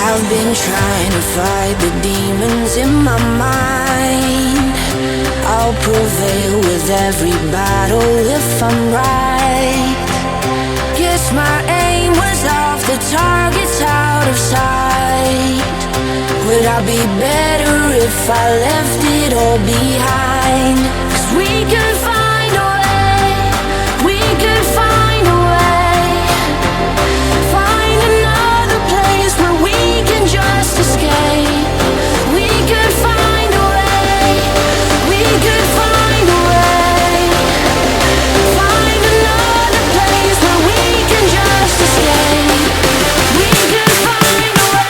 I've been trying to fight the demons in my mind. I'll prevail with every battle if I'm right. Guess my aim was off, the target's out of sight. Would I be better if I left it all behind? 'Cause we could find a way, we could find a way. Find another place where we can just escape. We could find a way, we could find a way. Find another place where we can just escape. We could find a way.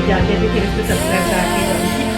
जाते थे फिर उसको subscribe करा के